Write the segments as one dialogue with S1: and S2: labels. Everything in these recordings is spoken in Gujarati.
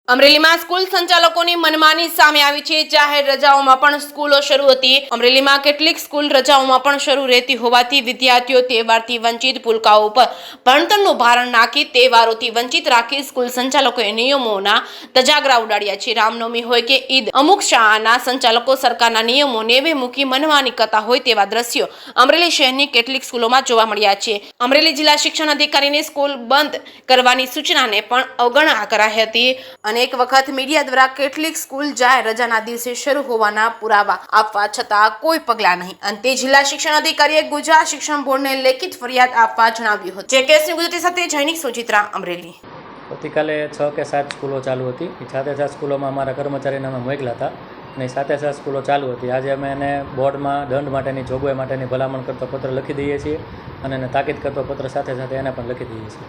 S1: અમરેલીમાં સ્કૂલ સંચાલકોની મનમાની સામે આવી છે। જાહેર રજાઓમાં પણ સ્કૂલો શરૂ હતી। અમરેલીમાં કેટલીક સ્કૂલ રજાઓમાં પણ શરૂ રહેતી હોવાથી વિદ્યાર્થીઓ તહેવારથી વંચિત ભૂલકાઓ ઉપર ભણતરનું ભારણ નાખી તહેવારોથી વંચિત રાખી સ્કૂલ સંચાલકોએ નિયમોના ધજાગરા ઉડાડ્યા છે। રામનવમી હોય કે ઈદ, અમુક શાળાના સંચાલકો સરકારના નિયમો નેવે મૂકી મનમાની કરતા હોય તેવા દ્રશ્યો અમરેલી શહેરની કેટલીક સ્કૂલોમાં જોવા મળ્યા છે। અમરેલી જિલ્લા શિક્ષણ અધિકારીની સ્કૂલ બંધ કરવાની સૂચનાને પણ અવગણના કરાઈ હતી। એક વખત મીડિયા દ્વારા કેટલીક સ્કૂલ જાહેર રજાના દિવસે શરૂ હોવાના પુરાવા આપવા છતાં કોઈ પગલાં નહીં। અંતે જિલ્લા શિક્ષણ અધિકારીએ ગુજરાત શિક્ષણ બોર્ડને લેખિત ફરિયાદ આપવા જણાવ્યું હતું। જેકેએસની ગુજરાતી સાથે જૈનિક સુચિત્રા, અમરેલી।
S2: આવતીકાલે 6 કે 7 સ્કૂલો ચાલુ હતી। એ સાથે 7 સ્કૂલોમાં અમારા કર્મચારીને અમે મોકલ્યા હતા અને સાથે 7 સ્કૂલો ચાલુ હતી। આજે અમે એને બોર્ડમાં દંડ માટેની જોગવાઈ માટેની ભલામણ કરતો પત્ર લખી દઈએ છીએ અને એને તાકીદ કરતો પત્ર સાથે સાથે એને પણ લખી દઈએ છીએ।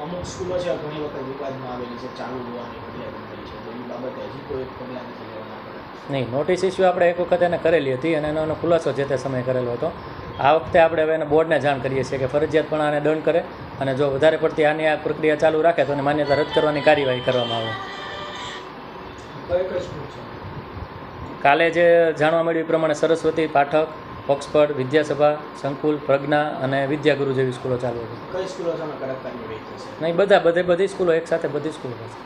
S3: અમુક સ્કૂલો છે ઘણી વખત વિવાદમાં આવેલી છે, ચાલુ હોવાની ફરિયાદ મળી છે, તો એ બાબતે હજી કોઈ પગલાં નથી લેવાના પડે?
S2: નહીં, નોટિસ ઇસ્યુ આપણે એક વખત એને કરેલી હતી અને એનો ખુલાસો જે તે સમયે કરેલો હતો। આ વખતે આપણે હવે એને બોર્ડને જાણ કરીએ છીએ કે ફરજિયાતપણે આને દંડ કરે અને જો વધારે પડતી આની આ પ્રક્રિયા ચાલુ રાખે તો એને માન્યતા રદ કરવાની કાર્યવાહી કરવામાં આવે। કાલે જે જાણવા મળ્યું એ પ્રમાણે સરસ્વતી, પાઠક, ઓક્સફર્ડ, વિદ્યાસભા, સંકુલ, પ્રજ્ઞા અને વિદ્યાગુરુ જેવી સ્કૂલો ચાલુ હતી।
S3: કઈ સ્કૂલો સામે કડક કાર્યવાહી થશે?
S2: નહીં, બધી સ્કૂલો એક સાથે બધી સ્કૂલો થશે।